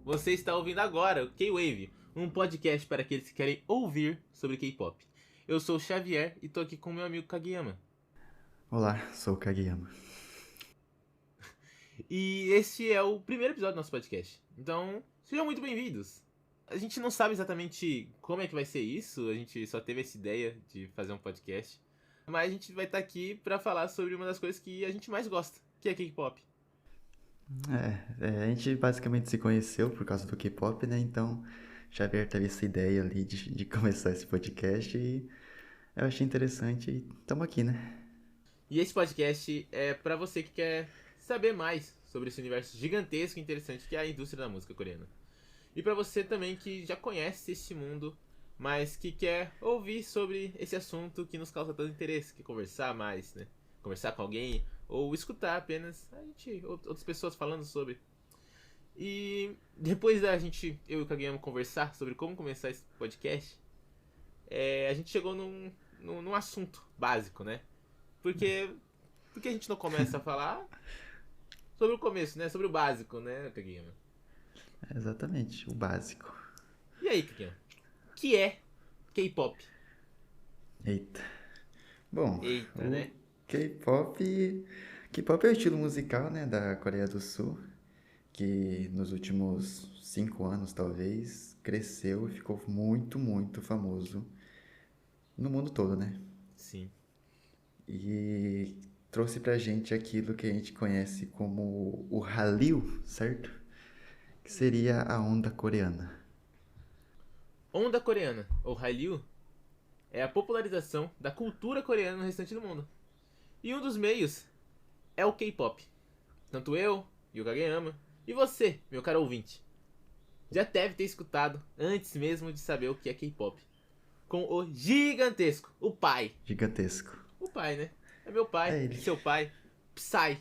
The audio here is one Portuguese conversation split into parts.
Você está ouvindo agora o K-Wave, um podcast para aqueles que querem ouvir sobre K-pop. Eu sou o Xavier e tô aqui com meu amigo Kageyama. Olá, sou o Kageyama. E este é o primeiro episódio do nosso podcast. Então, sejam muito bem-vindos. A gente não sabe exatamente como é que vai ser isso, a gente só teve essa ideia de fazer um podcast. Mas a gente vai estar aqui para falar sobre uma das coisas que a gente mais gosta, que é K-pop. A gente basicamente se conheceu por causa do K-pop, né? Então, Xavier teve essa ideia ali de começar esse podcast e eu achei interessante e estamos aqui, né? E esse podcast é para você que quer saber mais sobre esse universo gigantesco e interessante que é a indústria da música coreana. E para você também que já conhece esse mundo, mas que quer ouvir sobre esse assunto que nos causa tanto interesse, que conversar mais, né? Conversar com alguém ou escutar apenas outras pessoas falando sobre. E depois da gente, eu e o Kageyama, conversar sobre como começar esse podcast, a gente chegou num assunto básico, né? Porque, porque a gente não começa a falar sobre o começo, né? Sobre o básico, né, Kageyama? Exatamente, o básico. E aí, Kageyama? O que é K-pop? Eita. Bom, Eita, o né? K-pop. K-pop é o estilo musical, né, da Coreia do Sul, que nos últimos 5 anos, talvez, cresceu e ficou muito, muito famoso no mundo todo, né? Sim. E trouxe pra gente aquilo que a gente conhece como o Hallyu, certo? Que seria a onda coreana. Onda coreana, ou Hallyu, é a popularização da cultura coreana no restante do mundo. E um dos meios é o K-pop. Tanto eu, e o Kageyama, e você, meu caro ouvinte, já deve ter escutado antes mesmo de saber o que é K-pop. Com o gigantesco, o pai. Gigantesco. O pai, né? É meu pai, É ele. seu pai, Psy,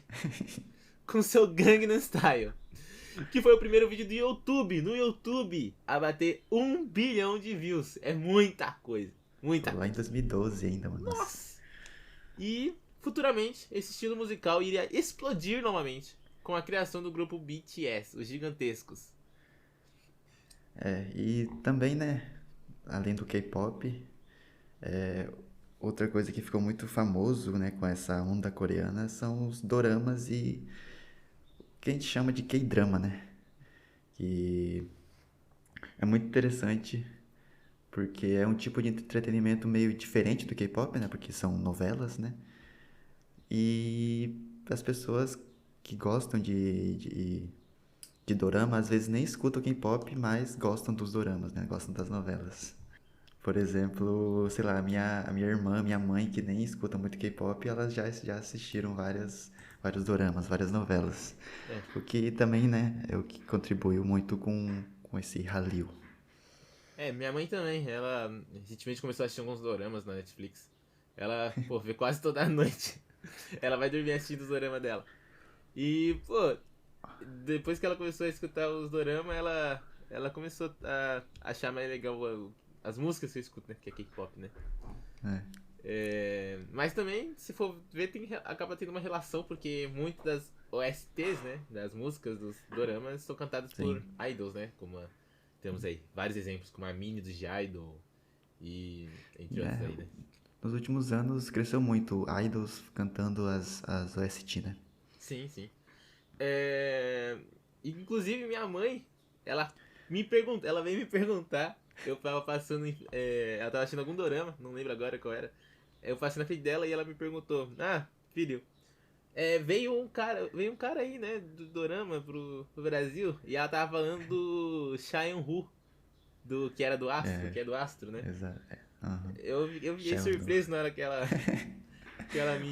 com seu Gangnam Style. Que foi o primeiro vídeo do YouTube, no YouTube, a bater 1 bilhão de views. É muita coisa, muita Pô, lá em coisa. 2012 ainda, mano. Nossa. Nossa! E futuramente esse estilo musical iria explodir novamente com a criação do grupo BTS, os gigantescos. E também, né, além do K-pop, outra coisa que ficou muito famoso, né, com essa onda coreana são os doramas e o que a gente chama de K-drama, né? Que é muito interessante porque é um tipo de entretenimento meio diferente do K-pop, né? Porque são novelas, né? E as pessoas que gostam de dorama às vezes nem escutam K-pop, mas gostam dos doramas, né? Gostam das novelas. Por exemplo, sei lá, a minha irmã, minha mãe, que nem escuta muito K-pop, elas já assistiram vários doramas, várias novelas. É. O que também, né, é o que contribuiu muito com esse Hallyu. Minha mãe também. Ela recentemente começou a assistir alguns doramas na Netflix. Ela, pô, vê quase toda noite. Ela vai dormir assistindo os doramas dela. E, pô, depois que ela começou a escutar os doramas, ela começou a achar mais legal as músicas que eu escuto, né? Que é K-pop, né? É, Mas também, se for ver, acaba tendo uma relação, porque muitas das OSTs, né? Das músicas dos doramas são cantadas por sim. idols, né? Temos aí vários exemplos, como a Mini do G-Idol e entre outros É, aí, né? nos últimos anos cresceu muito idols cantando as OST, né? Sim, sim. É... Inclusive, minha mãe, ela veio me perguntar. Eu tava passando. Ela tava assistindo algum dorama, não lembro agora qual era. Eu passei na frente dela e ela me perguntou: Ah, filho, veio um cara aí, né, do dorama pro Brasil. E ela tava falando do Chaeun-Hu, que era do Astro, É, que é do Astro, né? exato. Uhum. Eu fiquei Sheldon. surpreso na hora que ela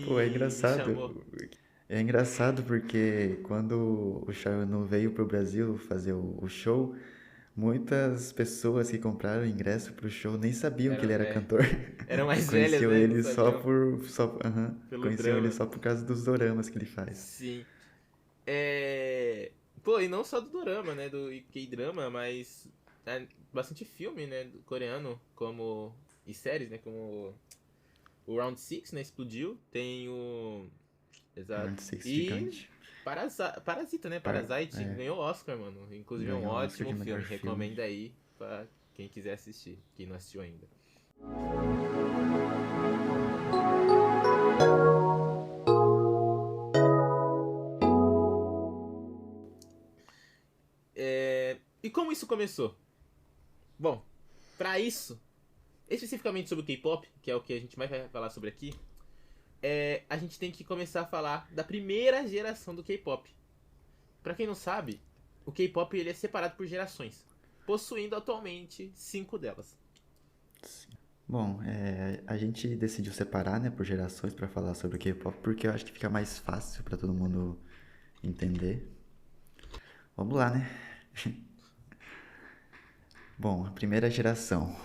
Pô, é me chamou. engraçado. É engraçado porque quando o Sheldon veio pro Brasil fazer o show, muitas pessoas que compraram ingresso pro show nem sabiam que ele Eram, era é, cantor. eram mais velhas, Conheciam né? Não ele só sabiam por. pelo Conheciam ele drama. só por causa dos doramas que ele faz. Sim. É... Pô, e não só do dorama, né? Do K-drama, mas bastante filme, né? Do coreano, como... E séries, né? Como o Round Six, né? Explodiu. Tem o... Exato. Round Six E gigante. Parasita, né? Para, Parasite é, ganhou Oscar, mano. Inclusive é um ganhou o Oscar ótimo de filme. melhor filme. Recomendo aí pra quem quiser assistir, quem não assistiu ainda. E como isso começou? Bom, pra isso, especificamente sobre o K-pop, que é o que a gente mais vai falar sobre aqui, a gente tem que começar a falar da primeira geração do K-pop. Pra quem não sabe, o K-pop ele é separado por gerações, possuindo atualmente 5 delas. Bom, a gente decidiu separar, né, por gerações para falar sobre o K-pop, porque eu acho que fica mais fácil para todo mundo entender. Vamos lá, né? Bom, a primeira geração.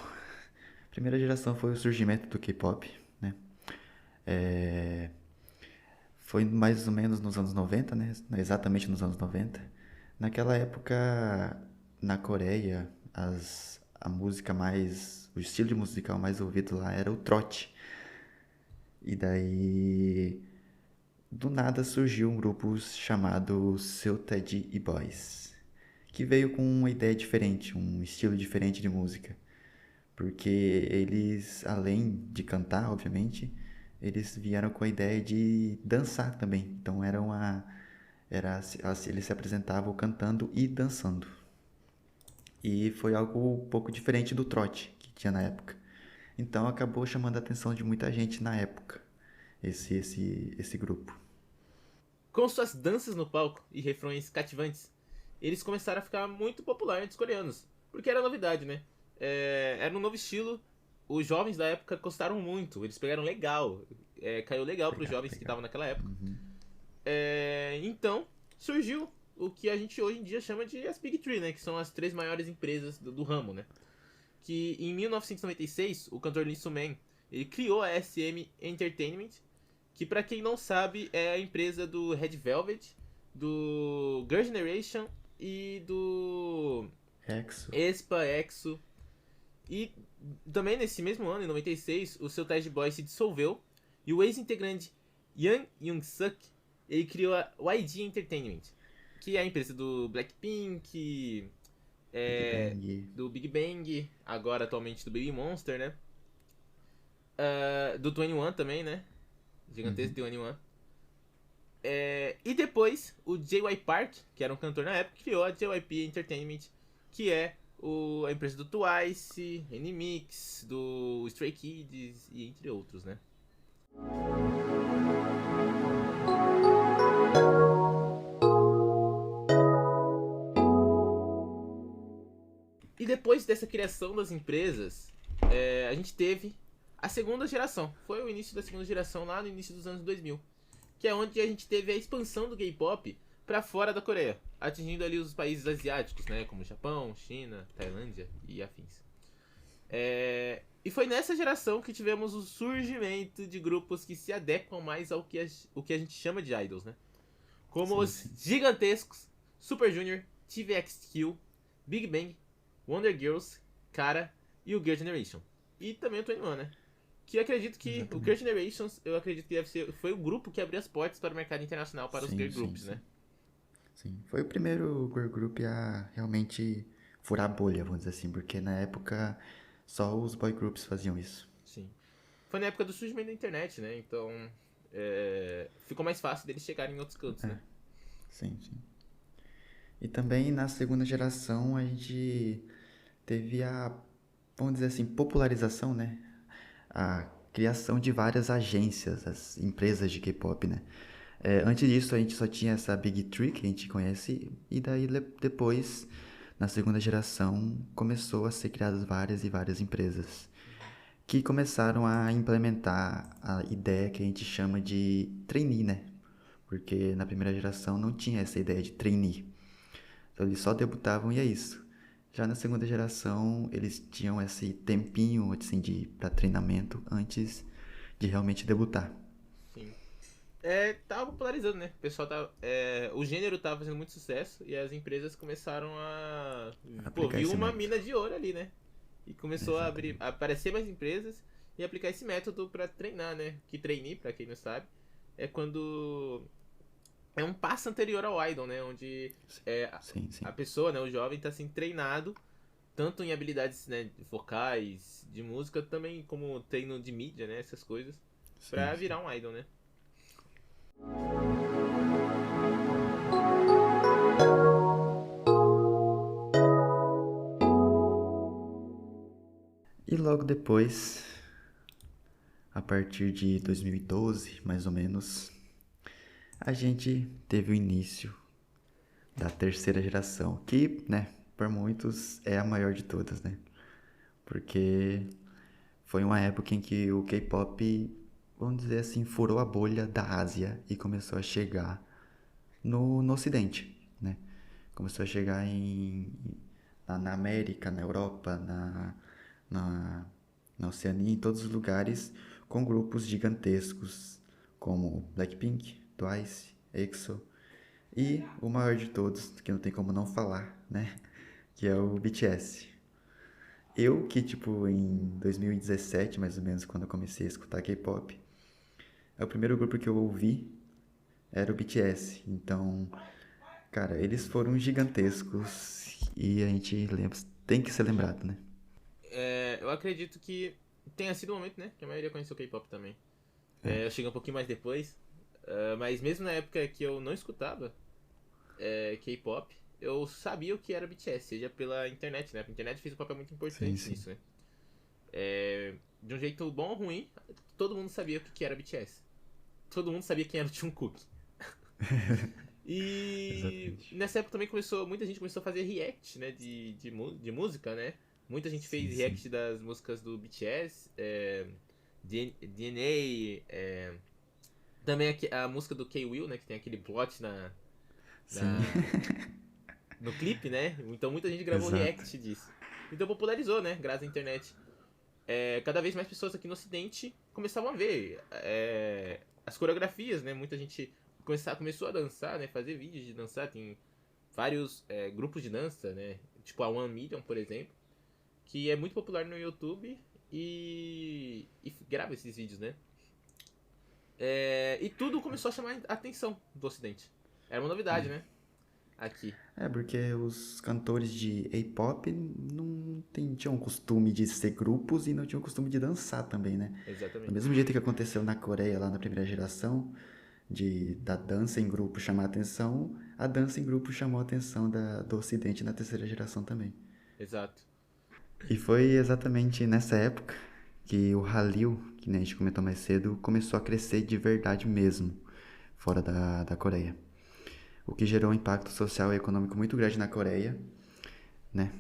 A primeira geração foi o surgimento do K-pop, né? É, Foi mais ou menos nos anos 90, né? Exatamente nos anos 90. Naquela época, na Coreia, a música mais. O estilo de musical mais ouvido lá era o trot. E daí, do nada surgiu um grupo chamado Seu Ted e Boys, que veio com uma ideia diferente, um estilo diferente de música. Porque eles, além de cantar, obviamente, eles vieram com a ideia de dançar também. Então eles se apresentavam cantando e dançando. E foi algo um pouco diferente do trote que tinha na época. Então acabou chamando a atenção de muita gente na época, esse grupo. Com suas danças no palco e refrões cativantes, eles começaram a ficar muito populares entre os coreanos, porque era novidade, né? Era um novo estilo, os jovens da época gostaram muito, eles pegaram legal, caiu legal para os Legal, jovens que legal. estavam naquela época. Então surgiu o que a gente hoje em dia chama de as Big Three, né? Que são as 3 maiores empresas do ramo, né? Que em 1996, o cantor Lee Soo-man, ele criou a SM Entertainment, que pra quem não sabe é a empresa do Red Velvet, do Girl Generation e do EXO. Aespa, EXO. E também nesse mesmo ano, em 96, o seu Ted Boy se dissolveu e o ex-integrante Yang Young-suk, ele criou a YG Entertainment, que é a empresa do Blackpink, Big Bang. do Big Bang, agora atualmente do Baby Monster, né? Do 21 também, né? Gigantesco 21. E depois o JY Park, que era um cantor na época, criou a JYP Entertainment, que é a empresa do Twice, NMIX, do Stray Kids e entre outros, né? E depois dessa criação das empresas, a gente teve a segunda geração. Foi o início da segunda geração lá no início dos anos 2000. Que é onde a gente teve a expansão do K-pop para fora da Coreia, atingindo ali os países asiáticos, né, como Japão, China, Tailândia e afins. E foi nessa geração que tivemos o surgimento de grupos que se adequam mais ao que a gente chama de idols, né? Como Sim, os sim. gigantescos Super Junior, TVXQ, Big Bang, Wonder Girls, Kara e o Girl Generation. E também o 21, né? Que eu acredito que o Girl Exatamente. Generations, foi o grupo que abriu as portas para o mercado internacional para os Sim, girl sim, groups, sim. né? Sim. Foi o primeiro girl group a realmente furar a bolha, vamos dizer assim, porque na época só os boy groups faziam isso. Sim. Foi na época do surgimento da internet, né? Então ficou mais fácil deles chegarem em outros cantos, né? Sim, sim. E também na segunda geração a gente teve vamos dizer assim, popularização, né? A criação de várias agências, as empresas de K-pop, né? Antes disso a gente só tinha essa Big Three que a gente conhece, e daí depois, na segunda geração, começou a ser criadas várias e várias empresas que começaram a implementar a ideia que a gente chama de trainee, né? Porque na primeira geração não tinha essa ideia de trainee. Então eles só debutavam e é isso. Já na segunda geração, eles tinham esse tempinho assim, para treinamento antes de realmente debutar. Sim. Tava popularizando, né? O pessoal tava, o gênero tava fazendo muito sucesso e as empresas começaram a. Pô, Aplicar viu esse uma método. mina de ouro ali, né? E começou a Exatamente. aparecer mais empresas e aplicar esse método pra treinar, né? Que trainee, pra quem não sabe, é quando é um passo anterior ao idol, né? Onde Sim, sim. a pessoa, né, o jovem, tá assim, treinado tanto em habilidades, né, vocais, de música, também como treino de mídia, né, essas coisas, Sim, pra sim. virar um idol, né? E logo depois, a partir de 2012, mais ou menos, a gente teve o início da terceira geração, que, né, por muitos é a maior de todas, né? Porque foi uma época em que o K-pop, vamos dizer assim, furou a bolha da Ásia e começou a chegar no Ocidente, né? Começou a chegar na América, na Europa, na, na Oceania, em todos os lugares, com grupos gigantescos como Blackpink, Twice, EXO e o maior de todos, que não tem como não falar, né? Que é o BTS. Eu que, tipo, em 2017, mais ou menos, quando eu comecei a escutar K-pop, é o primeiro grupo que eu ouvi era o BTS. Então, cara, eles foram gigantescos e a gente lembra, tem que ser lembrado, né? Eu acredito que tenha sido o momento, né, que a maioria conheceu o K-pop também. É, Eu cheguei um pouquinho mais depois, mas mesmo na época que eu não escutava K-pop, eu sabia o que era BTS, seja pela internet, né? A internet fez um papel muito sim, importante sim. nisso, né? De um jeito bom ou ruim, todo mundo sabia o que era BTS. Todo mundo sabia quem era o Jungkook. E Exatamente. nessa época também muita gente começou a fazer react, né, de música, né? Muita gente Sim, fez sim. react das músicas do BTS, DNA, também a música do K-Will, né, que tem aquele plot Sim, na, no clipe, né? Então muita gente gravou exato. react disso. Então popularizou, né, graças à internet. Cada vez mais pessoas aqui no ocidente começavam a ver as coreografias, né? Muita gente começou a dançar, né? Fazer vídeos de dançar. Tem vários grupos de dança, né? Tipo a One Million, por exemplo, que é muito popular no YouTube e grava esses vídeos, né? E tudo começou a chamar a atenção do ocidente. Era uma novidade, né? Aqui. É, porque os cantores de A-pop tinham o costume de ser grupos e não tinham o costume de dançar também, né? Do Exatamente. mesmo jeito que aconteceu na Coreia, lá na primeira geração, da dança em grupo chamar a atenção, a dança em grupo chamou a atenção do Ocidente na terceira geração também. Exato. E foi exatamente nessa época que o Hallyu, que nem a gente comentou mais cedo, começou a crescer de verdade mesmo, fora da Coreia. O que gerou um impacto social e econômico muito grande na Coreia, né?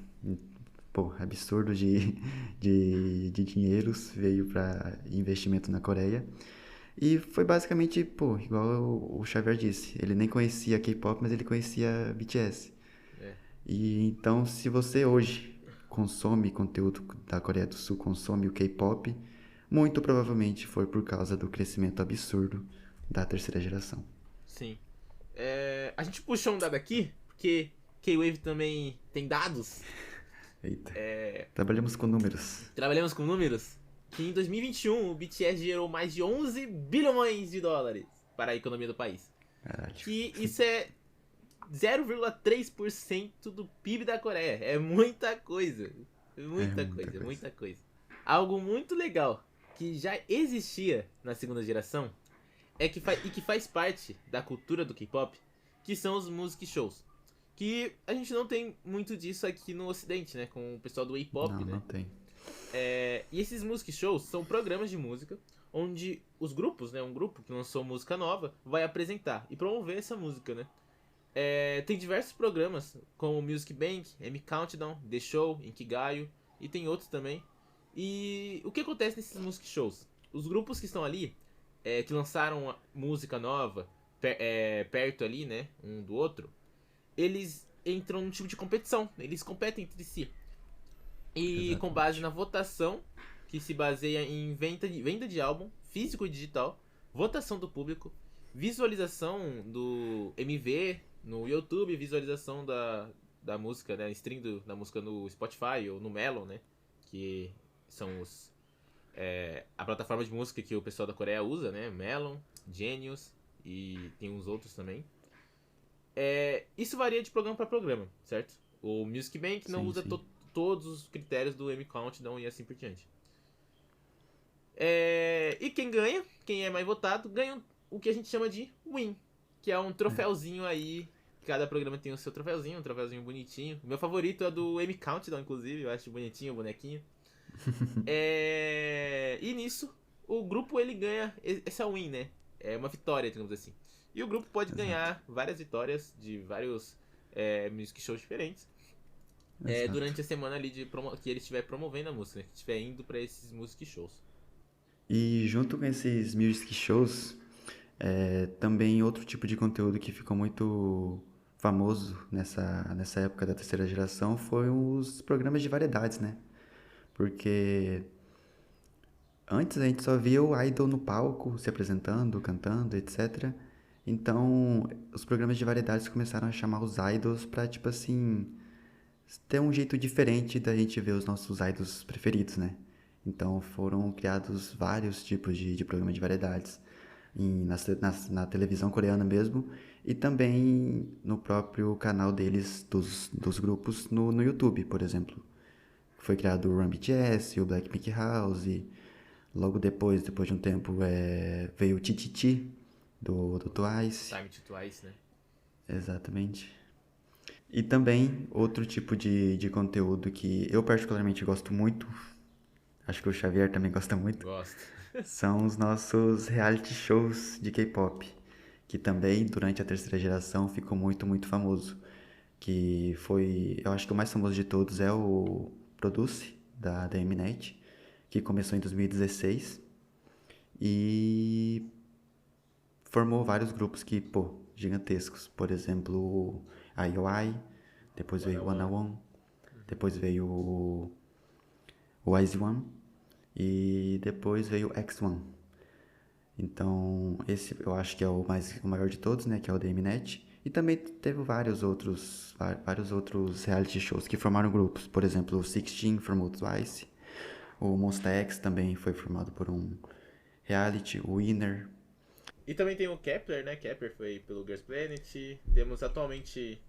Pô, absurdo de dinheiros veio para investimento na Coreia. E foi basicamente, pô, igual o Xavier disse, ele nem conhecia K-pop, mas ele conhecia BTS. É. E então, se você hoje consome conteúdo da Coreia do Sul, consome o K-pop, muito provavelmente foi por causa do crescimento absurdo da terceira geração. Sim. A gente puxou um dado aqui, porque K-Wave também tem dados. Eita. Trabalhamos com números. Trabalhamos com números. Que em 2021 o BTS gerou mais de 11 bilhões de dólares para a economia do país. Caralho. Que isso é 0,3% do PIB da Coreia. É muita coisa. É Muita muita coisa, coisa. muita coisa. Algo muito legal que já existia na segunda geração e que faz parte da cultura do K-pop, que são os music shows. Que a gente não tem muito disso aqui no ocidente, né? Com o pessoal do Não, K-pop, não né? tem. E esses music shows são programas de música onde os grupos, né? Um grupo que lançou música nova vai apresentar e promover essa música, né? Tem diversos programas, como Music Bank, M Countdown, The Show, Inkigayo, e tem outros também. E o que acontece nesses music shows? Os grupos que estão ali, que lançaram música nova, perto ali, né, um do outro, eles entram num tipo de competição, eles competem entre si. E com base Exatamente. na votação, que se baseia em venda de álbum, físico e digital, votação do público, visualização do MV no YouTube, visualização da música, né, stream da música no Spotify ou no Melon, né, que são a plataforma de música que o pessoal da Coreia usa, né? Melon, Genius e tem uns outros também. Isso varia de programa para programa, certo? O Music Bank não Sim, usa sim. todos os critérios do M Countdown e assim por diante. E quem é mais votado, ganha o que a gente chama de win, que é um troféuzinho aí. Cada programa tem o seu troféuzinho, um troféuzinho bonitinho. O meu favorito é do M Countdown, inclusive, eu acho bonitinho o bonequinho. E nisso, o grupo ele ganha essa win, né? É uma vitória, digamos assim. E o grupo pode Exato. ganhar várias vitórias de vários music shows diferentes Exato. durante a semana ali que ele estiver promovendo a música, né? Que estiver indo pra esses music shows. E junto com esses music shows, também outro tipo de conteúdo que ficou muito famoso nessa época da terceira geração foi os programas de variedades, né? Porque antes a gente só via o idol no palco se apresentando, cantando, etc. Então, os programas de variedades começaram a chamar os idols pra, tipo assim, ter um jeito diferente da gente ver os nossos idols preferidos, né? Então, foram criados vários tipos de programa de variedades na televisão coreana mesmo e também no próprio canal deles, dos grupos, no YouTube, por exemplo. Foi criado o Run BTS, o Blackpink House. Logo depois de um tempo, veio o Tititi, do Twice. Time to Twice, né? Exatamente. E também outro tipo de conteúdo que eu particularmente gosto muito, acho que o Xavier também gosta muito, Gosto. são os nossos reality shows de K-pop, que também durante a terceira geração ficou muito, muito famoso. Que foi, eu acho que o mais famoso de todos é o Produce, da Mnet, que começou em 2016 e formou vários grupos que, pô, gigantescos. Por exemplo, o IOI, depois One veio on o One One. One, depois veio o IZ*ONE e depois veio o X1. Então, esse eu acho que é o maior de todos, né, que é o da Mnet. E também teve vários outros reality shows que formaram grupos. Por exemplo, o Sixteen formou o Twice. O Monsta X também foi formado por um reality, o Winner. E também tem o Kepler, né? Kepler foi pelo Girls Planet. Temos atualmente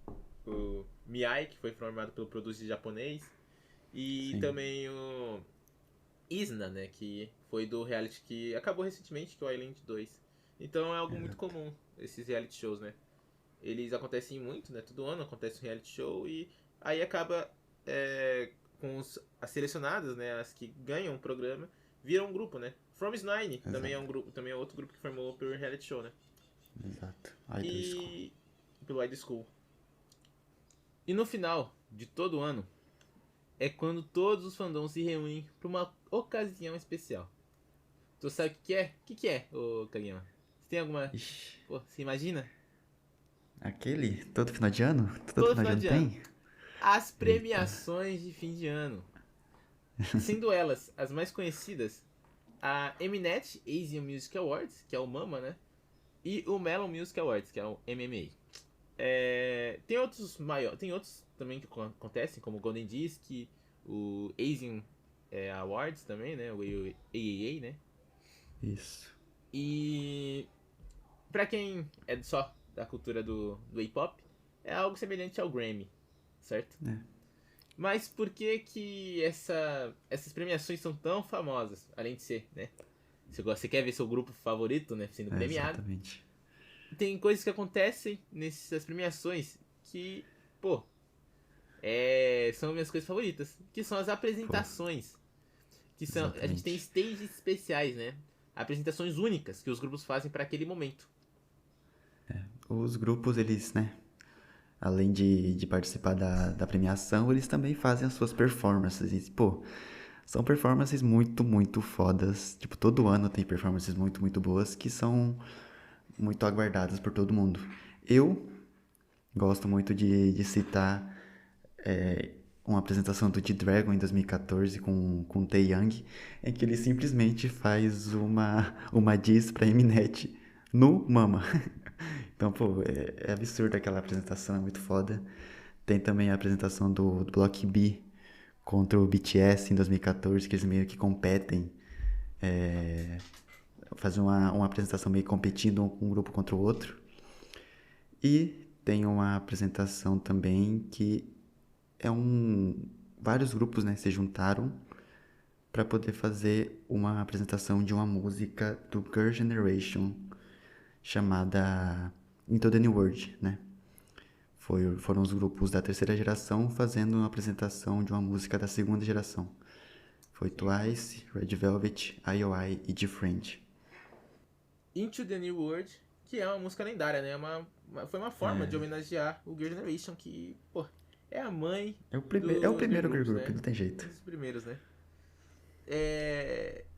o Miai, que foi formado pelo Produce japonês. E Sim, também o Isna, né? Que foi do reality que acabou recentemente, que é o Island 2. Então é algo muito exato. comum, esses reality shows, né? Eles acontecem muito, né? Todo ano acontece um reality show e aí acaba com as selecionadas, né? As que ganham o programa, viram um grupo, né? From Nine também é um Exato, grupo, também é outro grupo que formou pelo reality show, né? exato. Idol School. E pelo High School. E no final de todo ano é quando todos os fandoms se reúnem para uma ocasião especial. Tu sabe o que é? O que é, ô Kageyama? Você tem alguma. Ixi, Pô, você imagina? aquele todo final de ano? Todo Todo final de final ano de ano. tem? As Eita, premiações de fim de ano. Sendo elas as mais conhecidas, a Mnet Asian Music Awards, que é o MAMA, né? E o Melon Music Awards, que é o MMA. Tem outros também que acontecem, como o Golden Disc, o Asian Awards também, né? O AAA, né? isso. E pra quem é só da cultura do K-pop, é algo semelhante ao Grammy, certo? É, Mas por que que essas premiações são tão famosas? Além de ser, né? Você quer ver seu grupo favorito, né? Sendo premiado. exatamente. Tem coisas que acontecem nessas premiações que, pô, são minhas coisas favoritas. Que são as Pô, apresentações. A gente tem exatamente. stages especiais, né? Apresentações únicas que os grupos fazem para aquele momento. Os grupos, eles, né, além de participar da premiação, eles também fazem as suas performances. E, pô, são performances muito, muito fodas. Tipo, todo ano tem performances muito, muito boas que são muito aguardadas por todo mundo. Eu gosto muito de citar uma apresentação do G-Dragon em 2014 com o Taeyang, em que ele simplesmente faz uma diss pra Mnet no Mama. Então, pô, é absurdo aquela apresentação, é muito foda. Tem também a apresentação do Block B contra o BTS em 2014, que eles meio que competem fazer uma apresentação meio competindo um grupo contra o outro. E tem uma apresentação também que vários grupos, né, se juntaram para poder fazer uma apresentação de uma música do Girl Generation chamada Into the New World, né? Foram os grupos da terceira geração fazendo uma apresentação de uma música da segunda geração. Foi Twice, Red Velvet, IOI e Different. Into the New World, que é uma música lendária, né? Foi uma forma de homenagear o Girl Generation, que, pô, é a mãe É o primeiro girl group, né? não tem jeito. Um dos primeiros, né?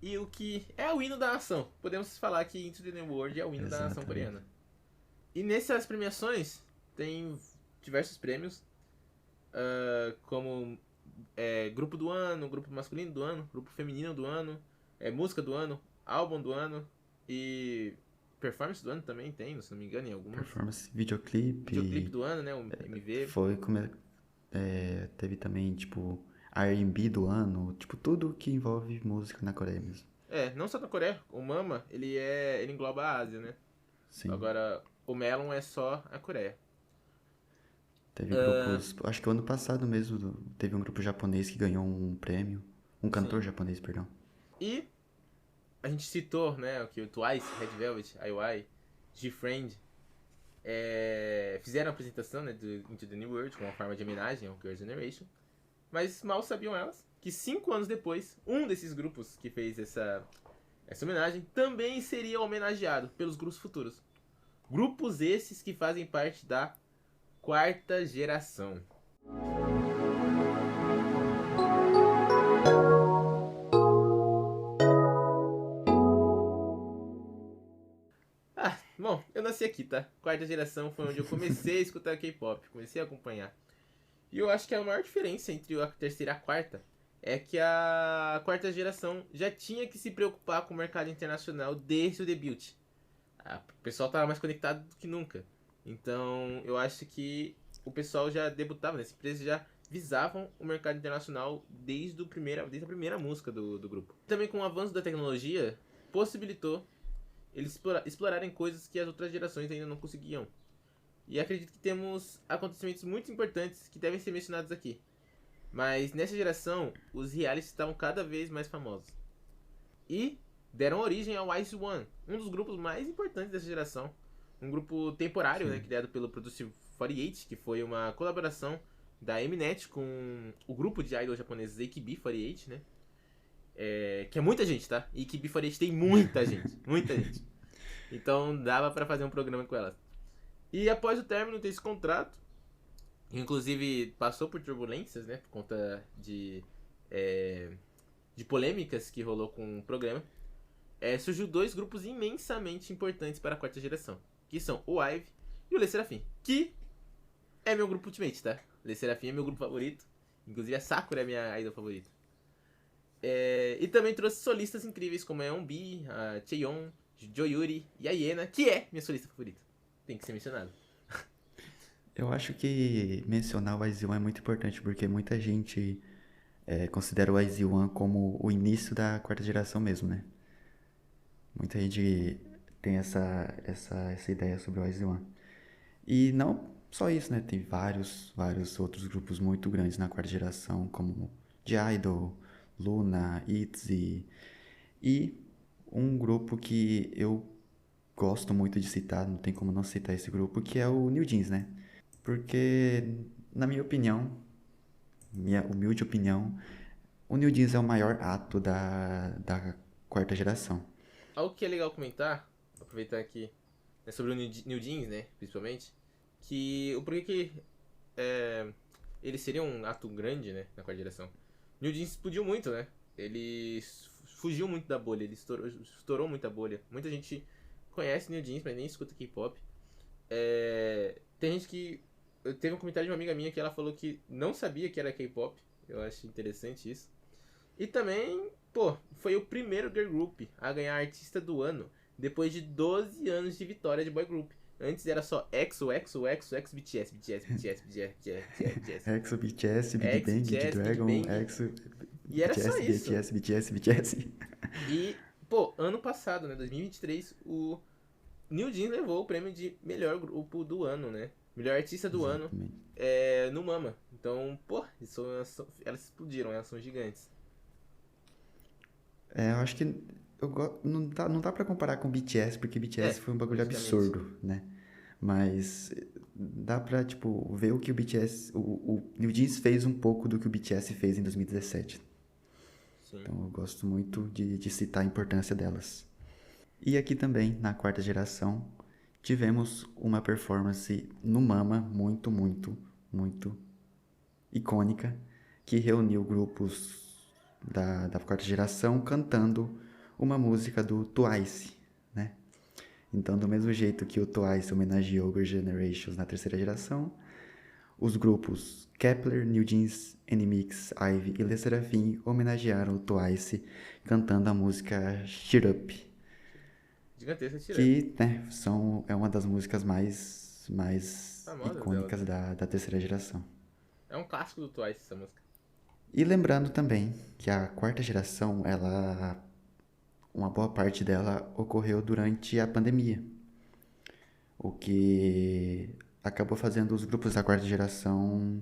E o que é o hino da nação. Podemos falar que Into the New World é o hino da nação coreana. E nessas premiações tem diversos prêmios, como grupo do ano, grupo masculino do ano, grupo feminino do ano, música do ano, álbum do ano e performance do ano também tem, se não me engano, em algumas. Performance, videoclipe do ano, né? O MV. Teve também, tipo, R&B do ano, tipo, tudo que envolve música na Coreia mesmo. Não só na Coreia, o Mama, ele engloba a Ásia, né? Sim. Agora, o Melon é só a Coreia. Teve grupos, acho que o ano passado mesmo, teve um grupo japonês que ganhou um prêmio, um cantor japonês, perdão. E a gente citou, né, que o Twice, Red Velvet, IOI, G-Friend, fizeram a apresentação, né, do Into the New World, com uma forma de homenagem ao Girl Generation, mas mal sabiam elas que 5 anos depois, um desses grupos que fez essa homenagem também seria homenageado pelos grupos futuros. Grupos esses que fazem parte da quarta geração. Bom, eu nasci aqui, tá? Quarta geração foi onde eu comecei a escutar K-pop, comecei a acompanhar. E eu acho que a maior diferença entre a terceira e a quarta é que a quarta geração já tinha que se preocupar com o mercado internacional desde o debut. O pessoal estava mais conectado do que nunca. Então, eu acho que o pessoal já debutava, né? As empresas já visavam o mercado internacional desde a primeira música do grupo. Também com o avanço da tecnologia, possibilitou eles explorarem coisas que as outras gerações ainda não conseguiam. E acredito que temos acontecimentos muito importantes que devem ser mencionados aqui. Mas nessa geração, os realities estavam cada vez mais famosos. E deram origem ao IZ*ONE, um dos grupos mais importantes dessa geração. Um grupo temporário, né, criado pelo Produce 48, que foi uma colaboração da Mnet com o grupo de idol japoneses AKB48, né? Que é muita gente, tá? E AKB48 tem muita gente, muita gente. Então dava pra fazer um programa com elas. E após o término desse contrato, inclusive passou por turbulências, né? Por conta de polêmicas que rolou com o programa. Surgiu 2 grupos imensamente importantes para a quarta geração, que são o IVE e o LE SSERAFIM, que é meu grupo ultimate, tá? LE SSERAFIM é meu grupo favorito, inclusive a Sakura é minha idol favorita. E também trouxe solistas incríveis como a Eunbi, a Chaeyoung, Joyuri e a Yena, que é minha solista favorita. Tem que ser mencionado. Eu acho que mencionar o IZ*ONE é muito importante, porque muita gente considera o IZ*ONE como o início da quarta geração mesmo, né? Muita gente tem essa ideia sobre o IZ*ONE. E não só isso, né? Tem vários outros grupos muito grandes na quarta geração, como G-Idol, Luna, ITZY. E um grupo que eu gosto muito de citar, não tem como não citar esse grupo, que é o New Jeans, né? Porque, na minha opinião, minha humilde opinião, o New Jeans é o maior ato da quarta geração. Algo que é legal comentar, aproveitar aqui, sobre o New Jeans, né, principalmente, que o porquê que ele seria um ato grande, né, na quarta geração. New Jeans explodiu muito, né? Ele fugiu muito da bolha, ele estourou muita bolha. Muita gente conhece New Jeans, mas nem escuta K-pop. Tem gente que... Teve um comentário de uma amiga minha que ela falou que não sabia que era K-pop. Eu acho interessante isso. E também, foi o primeiro girl group a ganhar artista do ano depois de 12 anos de vitória de boy group. Antes era só EXO, BTS. EXO, BTS, Big Bang, G-Dragon, EXO, E era só isso. BTS. E pô, ano passado, né, 2023, o New Jeans levou o prêmio de melhor grupo do ano, né? Melhor artista do ano Exatamente. no Mama. Então, pô, elas explodiram, elas são gigantes. Eu acho que não dá pra comparar com BTS, porque BTS É, foi um bagulho logicamente. absurdo, né? Mas dá pra, tipo, ver o que o BTS, o New Jeans fez um pouco do que o BTS fez em 2017. Sim. Então eu gosto muito de citar a importância delas. E aqui também, na quarta geração, tivemos uma performance no Mama muito icônica, que reuniu grupos da quarta geração cantando uma música do Twice, né? Então, do mesmo jeito que o Twice homenageou o Girl Generations na terceira geração, os grupos Kepler, New Jeans, NMIX, IVE e Le Sserafim homenagearam o Twice cantando a música Shut Up, Gigantesca tirando. que, né, é uma das músicas mais Famosas delas, icônicas né? da terceira geração. É um clássico do Twice essa música. E lembrando também que a quarta geração, uma boa parte dela ocorreu durante a pandemia, o que acabou fazendo os grupos da quarta geração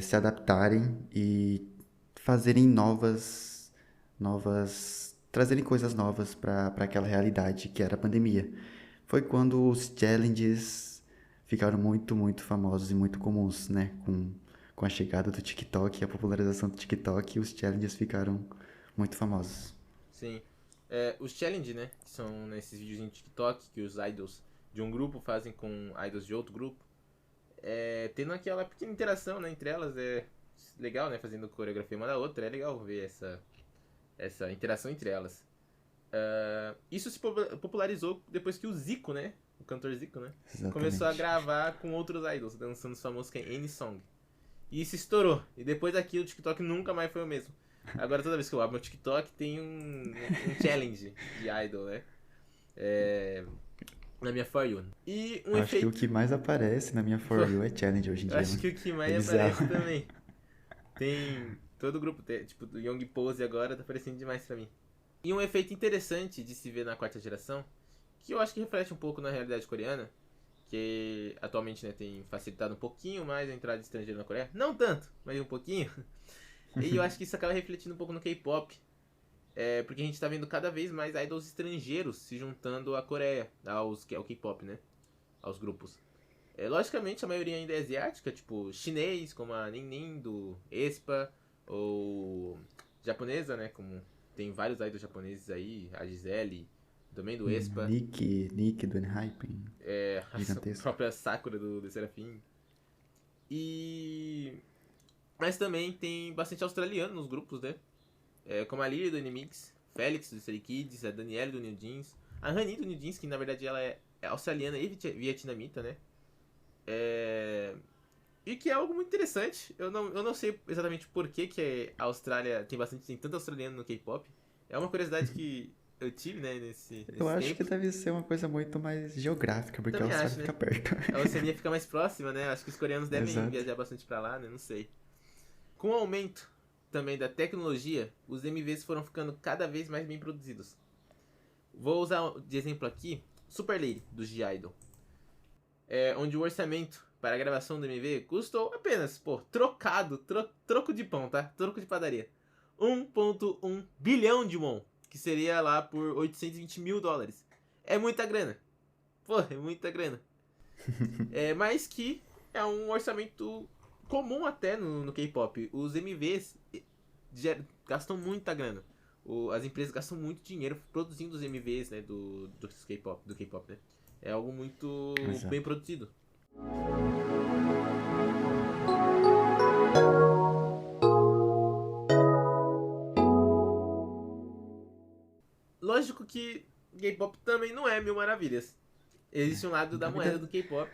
se adaptarem e fazerem trazerem coisas novas para aquela realidade que era a pandemia. Foi quando os challenges ficaram muito famosos e muito comuns, né? Com a chegada do TikTok e a popularização do TikTok, os challenges ficaram muito famosos. Sim. Os challenge, né? Que são nesses vídeos em TikTok que os idols de um grupo fazem com idols de outro grupo. Tendo aquela pequena interação, né, entre elas. É legal, né? Fazendo coreografia uma da outra. É legal ver essa interação entre elas. Isso se popularizou depois que o Zico, né? O cantor Zico, né? Começou a Exatamente. gravar com outros idols, dançando sua música em N-Song. E isso estourou. E depois daquilo o TikTok nunca mais foi o mesmo. Agora toda vez que eu abro meu TikTok tem um challenge de idol, né? É, na minha For You. E um Acho que o efeito. que mais aparece na minha Pô, For You é challenge hoje em eu dia, acho mano. que o que É mais aparece bizarro. também. Tem. Todo o grupo, tipo, do Young Pose agora tá aparecendo demais pra mim. E um efeito interessante de se ver na quarta geração, que eu acho que reflete um pouco na realidade coreana, que atualmente, né, tem facilitado um pouquinho mais a entrada de estrangeiro na Coreia. Não tanto, mas um pouquinho. E eu acho que isso acaba refletindo um pouco no K-pop. Porque a gente tá vendo cada vez mais idols estrangeiros se juntando à Coreia, ao K-pop, né? Aos grupos. Logicamente a maioria ainda é asiática, tipo chinês, como a Nin do Espa, ou japonesa, né? Como tem vários idols japoneses aí, a Gisele, também do Espa, Nick do Enhypen, a gigantesco. própria Sakura do Serafim. E. Mas também tem bastante australiano nos grupos, né? Como a Lily do Inimix, Félix do Stray Kids, a Danielle do New Jeans, a Rani do New Jeans, que na verdade ela é australiana e vietnamita, né? E que é algo muito interessante. Eu não sei exatamente por que a Austrália tem tanto australiano no K-pop. É uma curiosidade que eu tive, né, Eu nesse acho que tempo. deve ser uma coisa muito mais geográfica, porque a Também Austrália acho, fica né? perto. A Oceania fica mais próxima, né? Acho que os coreanos devem Exato. viajar bastante pra lá, né? Não sei. Com o aumento também da tecnologia, os MVs foram ficando cada vez mais bem produzidos. Vou usar de exemplo aqui Super Lady, do G-Idol. Onde o orçamento para a gravação do MV custou apenas, pô, troco de pão, tá? Troco de padaria. 1,1 bilhão de won, que seria lá por 820 mil dólares. É muita grana. Pô, é muita grana. Mas que é um orçamento comum até no K-pop. Os MVs gastam muita grana. As empresas gastam muito dinheiro produzindo os MVs, né, do K-pop, né? É algo muito bem Exato. produzido. Lógico que K-pop também não é mil maravilhas. Existe um lado da A moeda vida do K-pop,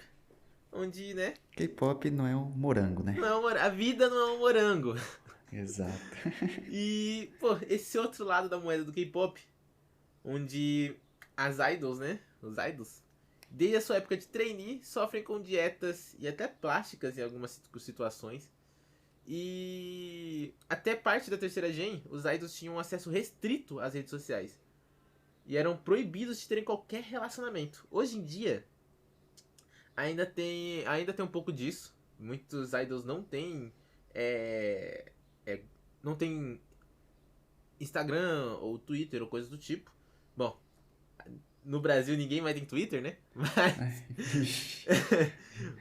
onde, né, K-pop não é um morango, né? a vida não é um morango. Exato. E, pô, esse outro lado da moeda do K-pop, onde as idols, né, os idols, desde a sua época de trainee, sofrem com dietas e até plásticas em algumas situações. E até parte da terceira gen, os idols tinham acesso restrito às redes sociais. e eram proibidos de terem qualquer relacionamento. Hoje em dia, ainda tem um pouco disso. Muitos idols não têm. Não tem Instagram ou Twitter ou coisas do tipo. Bom, no Brasil ninguém mais tem Twitter, né?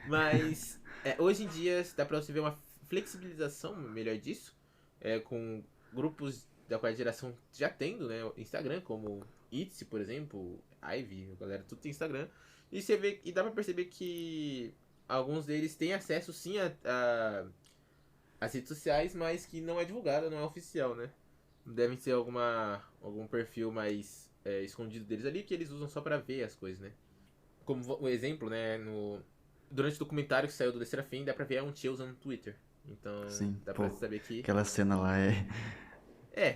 Mas hoje em dia dá pra você ver uma flexibilização melhor disso. Com grupos da quarta geração já tendo, né? Instagram, como Itzy, por exemplo, Ivy, a galera tudo tem Instagram. E você vê, e dá pra perceber que alguns deles têm acesso sim às redes sociais, mas que não é divulgado, não é oficial, né? Devem ser algum perfil mais escondido deles ali que eles usam só pra ver as coisas, né? Como um exemplo, né? Durante o documentário que saiu do Le Serafim, dá pra ver a Tia usando o Twitter. Então, Sim, dá pra pô, saber que. aquela cena lá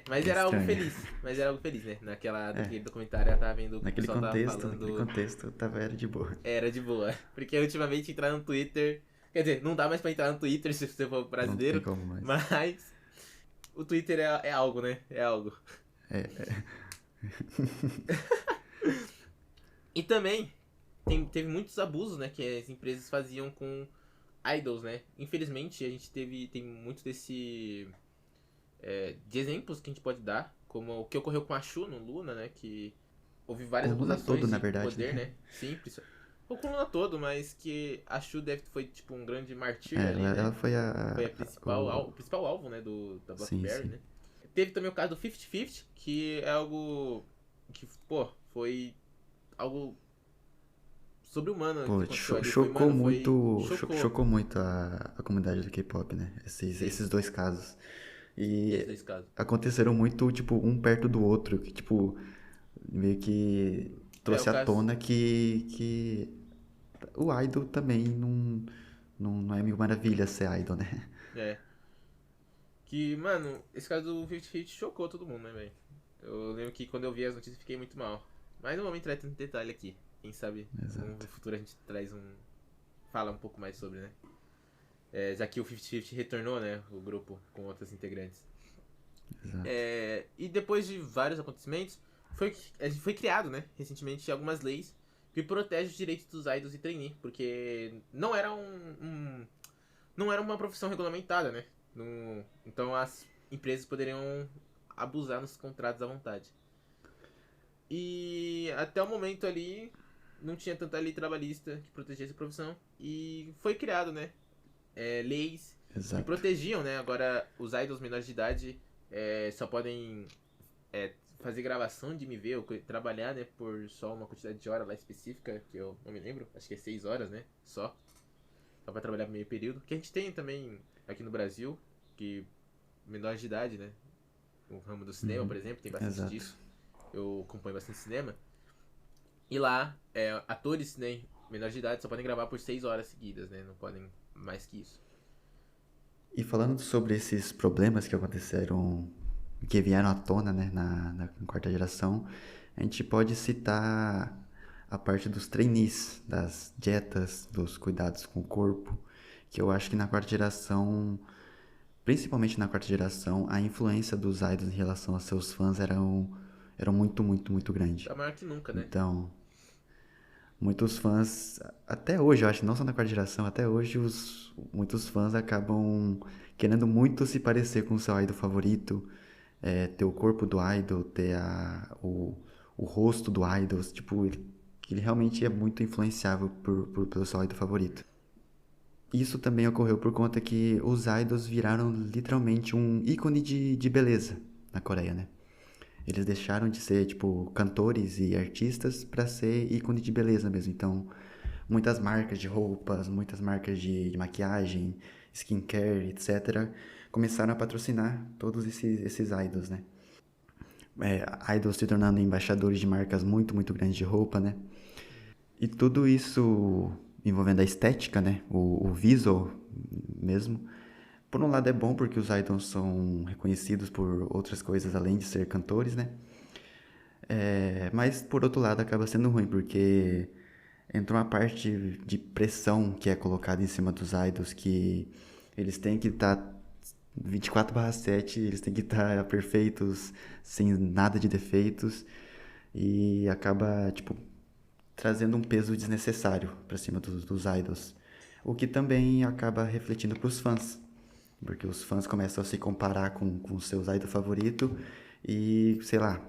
Mas é era algo estranha. feliz. Mas era algo feliz, né? É, Naquele documentário ela tava vendo o que o naquele pessoal tava naquele falando. contexto, era de boa. Era de boa. Porque ultimamente entrar no Twitter. Quer dizer, não dá mais pra entrar no Twitter se você for Não tem brasileiro. como mais. Mas o Twitter é algo, né? É algo. E também teve muitos abusos, né? Que as empresas faziam com idols, né? Infelizmente, a gente tem muito de exemplos que a gente pode dar, como o que ocorreu com a Shu no Luna, né? Que houve várias Com o Luna todo, acusações na de verdade, poder, né? né? Simples. Ou com o Luna todo, mas que a Shu foi tipo um grande martírio ali, Ela né? foi Foi o... o principal alvo, né? Da Sim, BlackBerry, sim. né? Teve também o caso do 50-50, que é algo que, pô, foi algo sobre-humano que Pô, aconteceu ali. chocou muito, Chocou chocou muito a comunidade do K-pop, né? sim, Esses dois casos. esses E dois casos. aconteceram muito, tipo, um perto do outro, que, tipo, meio que O trouxe à caso. tona que o idol também não é mil maravilha ser idol, né? É. Que, mano, esse caso do 50-50 chocou todo mundo, né, velho? Eu lembro que quando eu vi as notícias fiquei muito mal. Mas não vamos entrar tanto em detalhe aqui. Quem sabe no Exato, futuro a gente traz um. Fala um pouco mais sobre, né? Já que o 50-50 retornou, né? O grupo com outros integrantes. exato. E depois de vários acontecimentos, foi criado, né? Recentemente algumas leis que protegem os direitos dos idols e trainee. Porque não era não era uma profissão regulamentada, né? Então as empresas poderiam abusar nos contratos à vontade. E até o momento ali não tinha tanta lei trabalhista que protegesse a profissão. E foi criado, né? Leis que Exato. protegiam, né? Agora os idols menores de idade só podem fazer gravação de MV ou trabalhar, né? Por só uma quantidade de horas lá específica, que eu não me lembro. Acho que é 6 horas, né? Só pra trabalhar meio período. Que a gente tem também aqui no Brasil, que menores de idade, né? O ramo do cinema, por exemplo, tem bastante Exato. disso. Eu acompanho bastante cinema. E lá, atores, né, menores de idade só podem gravar por 6 horas seguidas, né? Não podem mais que isso. E falando sobre esses problemas que aconteceram, que vieram à tona, né, na quarta geração, a gente pode citar a parte dos trainees, das dietas, dos cuidados com o corpo, que eu acho que na quarta geração, principalmente na quarta geração, a influência dos idols em relação a seus fãs eram muito, muito, muito grande. Tá maior que nunca, né? Então, muitos fãs, até hoje, eu acho, não só na quarta geração, até hoje muitos fãs acabam querendo muito se parecer com o seu idol favorito, ter o corpo do idol, ter o rosto do idol, tipo, ele realmente é muito influenciável pelo seu idol favorito. Isso também ocorreu por conta que os idols viraram literalmente um ícone de beleza na Coreia, né? Eles deixaram de ser, tipo, cantores e artistas para ser ícone de beleza mesmo. Então, muitas marcas de roupas, muitas marcas de maquiagem, skincare, etc., começaram a patrocinar todos esses idols, né? Idols se tornando embaixadores de marcas muito, muito grandes de roupa, né? E tudo isso envolvendo a estética, né? O visual mesmo. Por um lado é bom porque os idols são reconhecidos por outras coisas além de ser cantores, né? Mas por outro lado acaba sendo ruim porque entra uma parte de pressão que é colocada em cima dos idols que eles têm que estar 24/7, eles têm que estar perfeitos, sem nada de defeitos. e acaba, tipo, trazendo um peso desnecessário pra cima dos idols. O que também acaba refletindo pros fãs, porque os fãs começam a se comparar com os seus idols favoritos e, sei lá,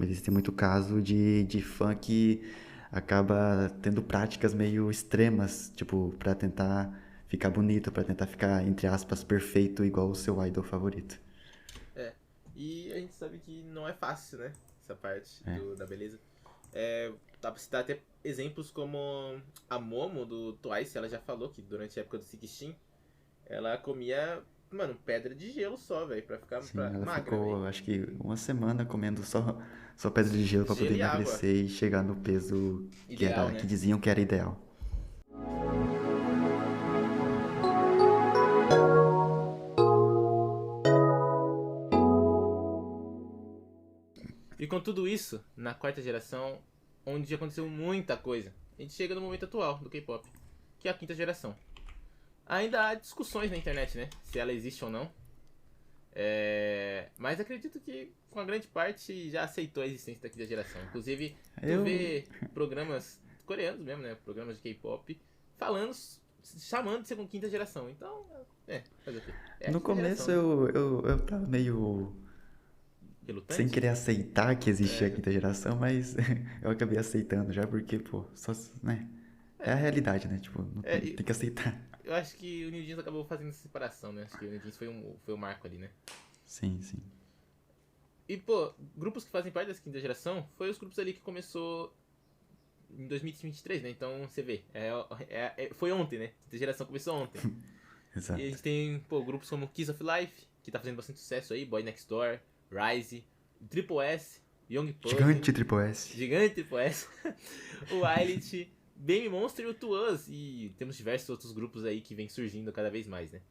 existe muito caso de fã que acaba tendo práticas meio extremas, tipo, pra tentar ficar bonito, pra tentar ficar, entre aspas, perfeito igual o seu idol favorito. É. E a gente sabe que não é fácil, né? Essa parte É. da beleza. Dá pra citar até exemplos como a Momo do Twice, ela já falou que durante a época do Sixteen, ela comia, mano, pedra de gelo só, velho, pra ficar Sim, ela magra, velho. ficou, acho que uma semana comendo só pedra de gelo pra poder Gelo e água. emagrecer e chegar no peso Ideal, que né? diziam que era ideal. E com tudo isso, na quarta geração, onde aconteceu muita coisa, a gente chega no momento atual do K-pop, que é a quinta geração. Ainda há discussões na internet, né? Se ela existe ou não. Mas acredito que com a grande parte já aceitou a existência da quinta geração. Inclusive, tu Eu, vê programas coreanos mesmo, né? Programas de K-pop falando, chamando de segunda quinta geração. Então, fazer o quê? É a no quinta começo geração, né? eu tava meio sem Relutante? querer aceitar que existia a É, quinta geração, mas eu acabei aceitando já porque, pô, só, né? É a é, realidade, né? Tipo, e tem que aceitar. eu acho que o New Jeans acabou fazendo essa separação, né? Acho que o New Jeans foi o marco ali, né? Sim, sim. E, pô, grupos que fazem parte dessa quinta geração foi os grupos ali que começou em 2023, né? Então você vê, foi ontem, né? A geração começou ontem. E a Exato. gente tem, pô, grupos como Kiss of Life, que tá fazendo bastante sucesso aí, Boy Next Door, Rise, Triple S, Young Pussy, Gigante Triple S. Gigante Triple S, o Eilith, Baby Monster e o To Us. E temos diversos outros grupos aí que vem surgindo cada vez mais, né?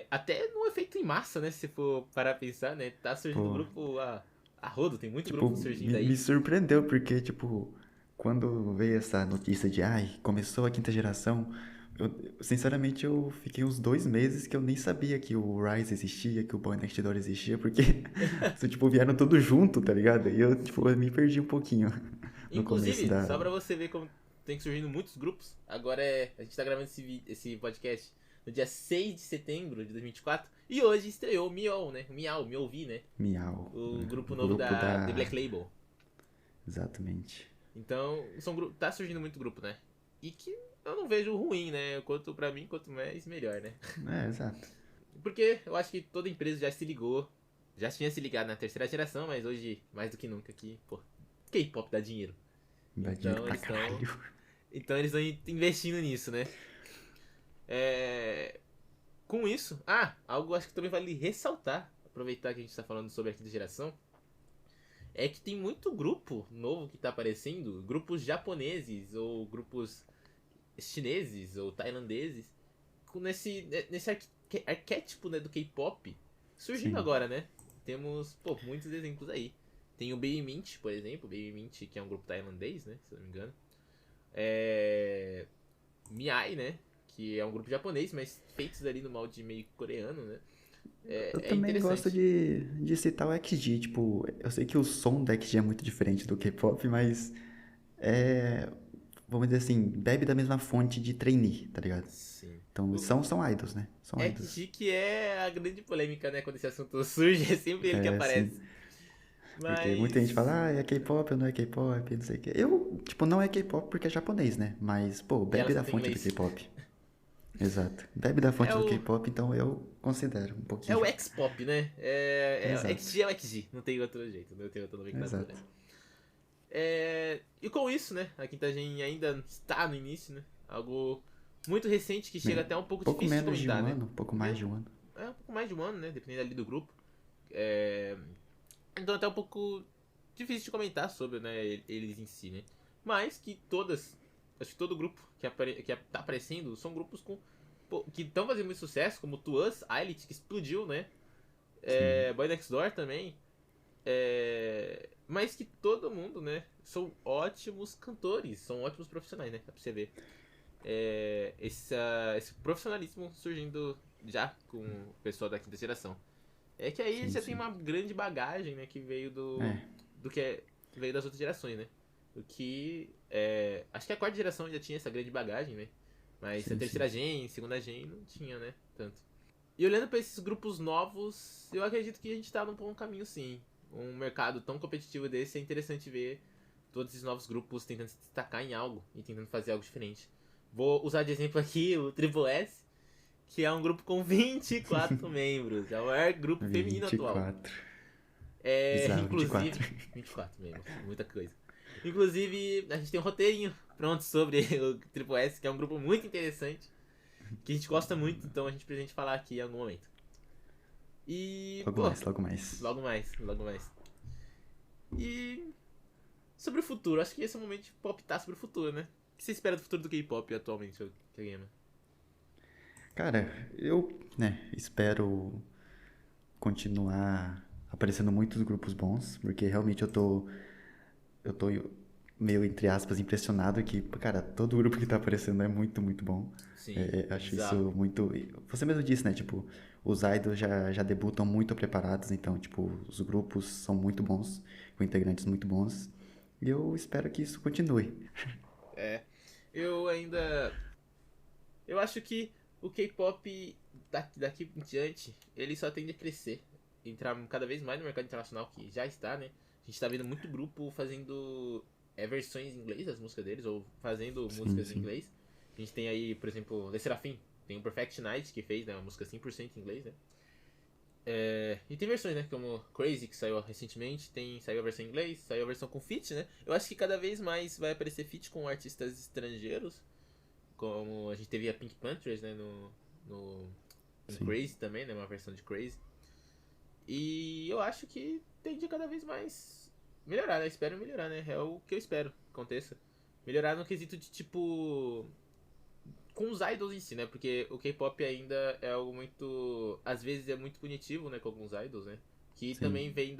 Até no efeito em massa, né? Se você for parar a pensar, né? Tá surgindo Pô, grupo a rodo, tem muito tipo, grupo surgindo me aí. surpreendeu porque, tipo, quando veio essa notícia de, ai, começou a quinta geração, sinceramente, eu fiquei uns 2 meses que eu nem sabia que o Rise existia, que o Boy Next Door existia, porque, tipo, vieram tudo junto, tá ligado? E eu, tipo, eu me perdi um pouquinho no começo Inclusive, da... só pra você ver como tem surgindo muitos grupos, agora a gente tá gravando esse podcast no dia 6 de setembro de 2024 e hoje estreou o Miol, né? O Miau, me ouvi, né? Miau, O o grupo novo grupo da The da... Black Label. Exatamente. Então, tá surgindo muito grupo, né? E que eu não vejo ruim, né? Quanto pra mim, quanto mais, melhor, né? É, exato. Porque eu acho que toda empresa já se ligou, já tinha se ligado na terceira geração, mas hoje, mais do que nunca, que, pô, K-pop dá dinheiro. Dá dinheiro Então pra eles estão caralho. Então eles estão investindo nisso, né? É, Com isso, algo acho que também vale ressaltar, aproveitar que a gente está falando sobre a quinta geração, é que tem muito grupo novo que está aparecendo, grupos japoneses ou grupos chineses ou tailandeses, nesse arquétipo, né, do K-pop surgindo Sim. agora, né? Temos, pô, muitos exemplos aí. Tem o Baby Mint, por exemplo, Baby Mint, que é um grupo tailandês, né, se eu não me engano. Miai, né? Que é um grupo japonês, mas feitos ali no molde meio coreano, né? Eu É também gosto interessante. de citar o XG, tipo, eu sei que o som do XG é muito diferente do K-pop, mas é, vamos dizer assim, bebe da mesma fonte de trainee, tá ligado? Sim. Então, O são idols, né? São idols. XG que é a grande polêmica, né? Quando esse assunto surge, é sempre ele que É, aparece. assim, porque muita gente Mas. fala, é K-pop ou não é K-pop, não sei o quê. Eu, tipo, não é K-pop porque é japonês, né? Mas, pô, E bebe elas da cantam em fonte do inglês. K-pop. Exato. Bebe da É fonte do o. K-pop, então eu considero um É o pouquinho. X-pop, né? Exato. XG é o XG, não tem outro jeito, não tem outra nomenclatura. Exato. E com isso, né? A Quinta Gen ainda está no início, né? Algo muito recente que chega Me- até um pouco Pouco difícil de menos de comentar, um né? ano, pouco mais de Mesmo, um ano. um pouco mais de um ano, né? Dependendo ali do grupo. É, Então até um pouco difícil de comentar sobre, né, eles em si, né? Mas que acho que todo grupo que tá aparecendo são grupos que estão fazendo muito sucesso, como To Us, Eilith, que explodiu, né? Sim. Boy Next Door também. Mas que todo mundo, né, são ótimos cantores, são ótimos profissionais, né? Dá pra você ver. Esse profissionalismo surgindo já com o pessoal da quinta geração. É que aí Sim, já tem sim. uma grande bagagem, né, que veio É, do que é. veio das outras gerações, né? O que, acho que a quarta geração já tinha essa grande bagagem, né? Mas a Sim, sim. terceira gen, segunda gen não tinha, né? Tanto. E olhando pra esses grupos novos, eu acredito que a gente tá num bom caminho, sim. Um mercado tão competitivo desse é interessante ver todos esses novos grupos tentando se destacar em algo e tentando fazer algo diferente. Vou usar de exemplo aqui o Triple S, que é um grupo com 24 membros. É o maior grupo feminino atual. 24. É, Bizarro, 24. inclusive. 24 membros, muita coisa. Inclusive, a gente tem um roteirinho pronto sobre o Triple S, que é um grupo muito interessante, que a gente gosta muito, então a gente pretende falar aqui em algum momento. E, Logo pô, mais, logo mais. logo mais, logo mais. E sobre o futuro, acho que esse é o momento de palpitar sobre o futuro, né? O que você espera do futuro do K-pop atualmente, Kagema? Cara, eu, espero continuar aparecendo muitos grupos bons, porque realmente eu tô meio, entre aspas, impressionado que, cara, todo grupo que tá aparecendo é muito, muito bom. Sim, é Acho bizarro. isso muito. Você mesmo disse, né? Tipo, os idols já debutam muito preparados, então, tipo, os grupos são muito bons, com integrantes muito bons. E eu espero que isso continue. É. Eu ainda. Eu acho que o K-pop daqui em diante, ele só tende a crescer. Entrar cada vez mais no mercado internacional, que já está, né? A gente tá vendo muito grupo fazendo versões em inglês das músicas deles, ou fazendo Sim, músicas em sim. inglês. A gente tem aí, por exemplo, Le Serafim. Tem o Perfect Night, que fez, né, uma música 100% em inglês, né? E tem versões, né? Como Crazy, que saiu recentemente, saiu a versão em inglês, saiu a versão com feat, né? Eu acho que cada vez mais vai aparecer feat com artistas estrangeiros, como a gente teve a Pink Panthers, né? Em Sim. Crazy também, né? Uma versão de Crazy. E eu acho que tende a cada vez mais melhorar, né? Espero melhorar, né? É o que eu espero que aconteça. Melhorar no quesito de tipo com os idols em si, né? Porque o K-pop ainda é algo muito. Às vezes é muito punitivo, né? Com alguns idols, né? Que Sim. também vem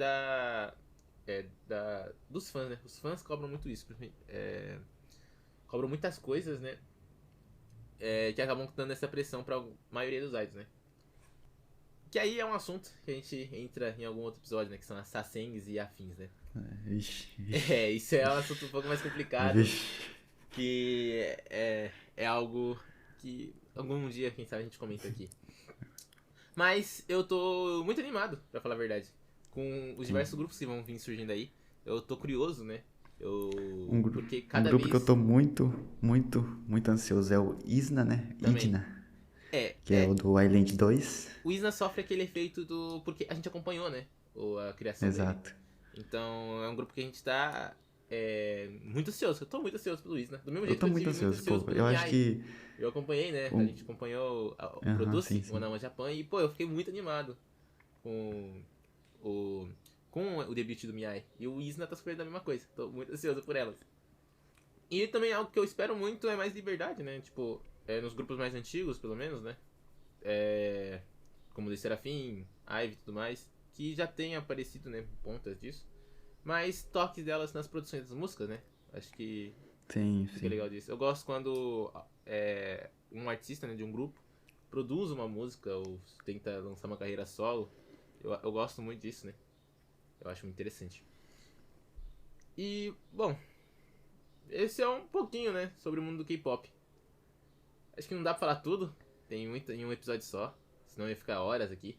dos fãs, né? Os fãs cobram muito isso. Cobram muitas coisas, né? Que acabam dando essa pressão pra maioria dos idols, né? Que aí é um assunto que a gente entra em algum outro episódio, né? Que são as sasengs e afins, né? Vixe, vixe, Isso é um assunto um pouco mais complicado. vixe. Que é algo que algum dia, quem sabe, a gente comenta aqui. Mas eu tô muito animado, pra falar a verdade. Com os Sim. diversos grupos que vão vir surgindo aí. Eu tô curioso, né? Um, Porque um cada grupo que eu vez tô muito, muito, muito ansioso é o Isna, né? também. Idna, É, que é o é. do Island 2. O Isna sofre aquele efeito do. Porque a gente acompanhou, né? A criação dele. Exato. Então é um grupo que a gente tá muito ansioso. Eu tô muito ansioso pelo Isna. Do mesmo Eu jeito tô que eu muito estive muito ansioso, ansioso pô. pelo Eu acho Miai. que. Eu acompanhei, né? A Um... gente acompanhou o Aham, sim, Produce, o sim. Anama Japan, e pô, eu fiquei muito animado com o, com o debut do Miai. E o Isna tá super da mesma coisa. Tô muito ansioso por elas. E também algo que eu espero muito é mais liberdade, né? Tipo, nos grupos mais antigos, pelo menos, né? Como o Serafim, Ivy e tudo mais. Que já tem aparecido, né? Pontas disso. Mas toques delas nas produções das músicas, né? Acho que Sim, fica sim. legal disso. Eu gosto quando um artista, né, de um grupo produz uma música ou tenta lançar uma carreira solo. Eu gosto muito disso, né? Eu acho muito interessante. E, bom, esse é um pouquinho, né, sobre o mundo do K-pop. Acho que não dá pra falar tudo, tem muito em um episódio só, senão ia ficar horas aqui.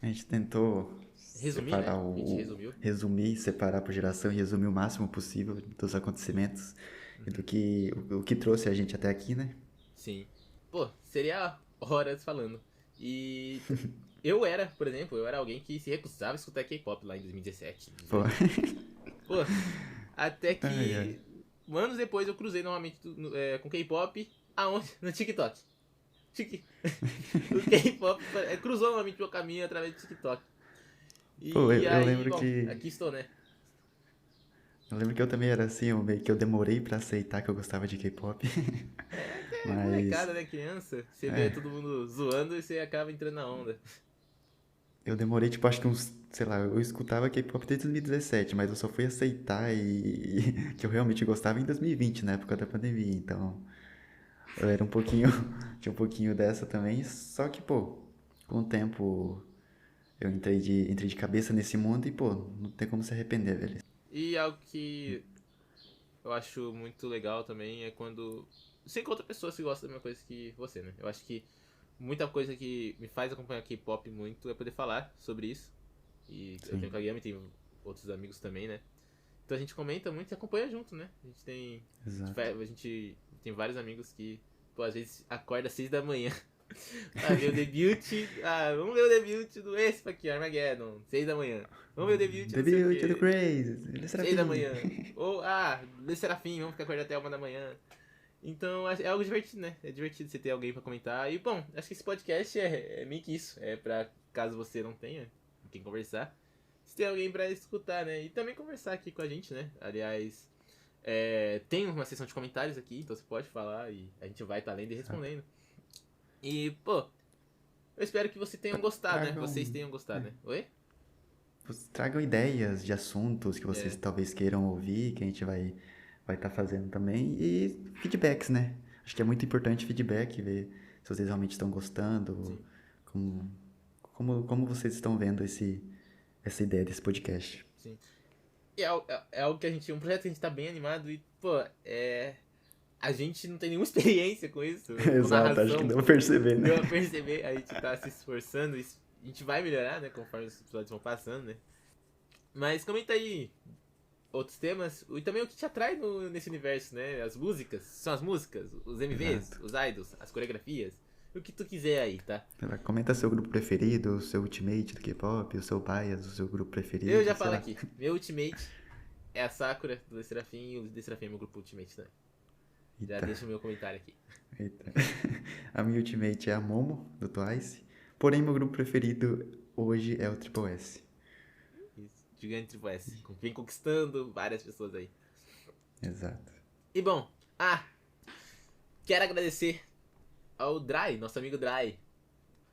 A gente tentou Resumir, separar né? A gente resumiu. resumir, separar por geração e resumir o máximo possível dos acontecimentos e do que o que trouxe a gente até aqui, né? Sim. Pô, seria horas falando. E eu era, por exemplo, eu era alguém que se recusava a escutar K-pop lá em 2017, Pô. 2018. Pô, até Ai, ai. que anos depois eu cruzei novamente com K-pop, aonde? No TikTok. O K-pop cruzou novamente meu caminho através do TikTok. Pô, E aí, bom, aqui estou, né? eu lembro que eu também era assim, eu meio que eu demorei pra aceitar que eu gostava de K-pop. É Mas molecada, né? Criança. Você vê todo mundo zoando e você acaba entrando na onda. eu demorei, tipo, acho que uns, sei lá, eu escutava K-pop desde 2017, mas eu só fui aceitar e que eu realmente gostava em 2020, na época da pandemia. Então, eu era um pouquinho, tinha um pouquinho dessa também, só que, pô, com o tempo eu entrei de cabeça nesse mundo e, pô, não tem como se arrepender, velho. E algo que eu acho muito legal também é quando você encontra pessoas que gostam da mesma coisa que você, né? Eu acho que muita coisa que me faz acompanhar K-pop muito é poder falar sobre isso. E eu tenho Sim, Kageyama e tenho outros amigos também, né? Então a gente comenta muito e acompanha junto, né? exato. A gente tem vários amigos que, pô, às vezes acorda às 6 da manhã. Ah, ver o debut. Ah, vamos ver o debut do esse aqui, Armageddon, 6 da manhã. Vamos ver o debut, não sei o Debut do que, Crazy, ele 6 da Serafim. manhã. Ou, Le Serafim, vamos ficar acordado até 1 da manhã. Então é algo divertido, né? É divertido você ter alguém pra comentar. E bom, acho que esse podcast é meio que isso. É pra caso você não tenha com quem conversar, você tem alguém pra escutar, né? E também conversar aqui com a gente, né? Aliás, tem uma seção de comentários aqui, então você pode falar e a gente vai estar lendo e Exato. respondendo. E, pô, eu espero que você tenham gostado, né? Vocês Tragam, tenham gostado, né? Oi? tragam ideias de assuntos que vocês É, talvez queiram ouvir, que a gente vai estar fazendo também. E feedbacks, né? Acho que é muito importante feedback, ver se vocês realmente estão gostando, sim, como, como vocês estão vendo essa ideia desse podcast. sim. E é algo que a gente. Um projeto que a gente tá bem animado e, pô, a gente não tem nenhuma experiência com isso, com Exato, acho que narração, deu pra perceber, né? deu a perceber, a gente tá se esforçando, a gente vai melhorar, né, conforme os episódios vão passando, né. Mas comenta aí outros temas e também o que te atrai nesse universo, né, as músicas, são as músicas, os MVs, Exato. os idols, as coreografias, o que tu quiser aí, tá? Comenta seu grupo preferido, o seu ultimate do K-pop, o seu bias, o seu grupo Eu preferido, já sei falo lá. aqui, meu ultimate é a Sakura do The Serafim e o The Serafim é meu grupo ultimate também. Já Eita, deixa o meu comentário aqui. eita. A minha ultimate é a Momo, do Twice. Porém, meu grupo preferido hoje é o Triple S. Isso, Gigante Triple S, vem conquistando várias pessoas aí. Exato. E bom, quero agradecer ao Dry, nosso amigo Dry,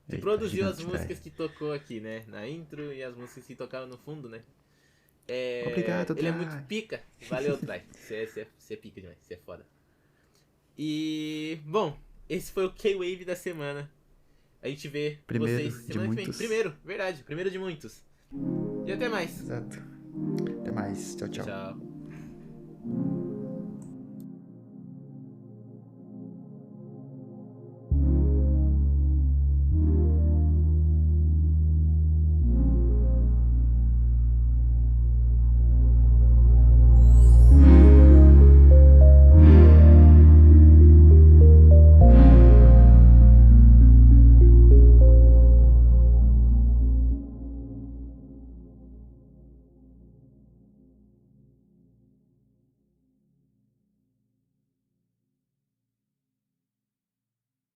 que Eita, produziu as gigante, velho. músicas que tocou aqui, né? Na intro e as músicas que tocaram no fundo, né? Obrigado, Ele é muito Dry. pica. Valeu, Dry. Você é pica demais, você é foda. E, bom, esse foi o K-Wave da semana. A gente vê vocês Primeiro de semana que vem. muitos. Primeiro, verdade, primeiro de muitos. E até mais. Exato. Até mais. Tchau, Tchau, tchau. tchau.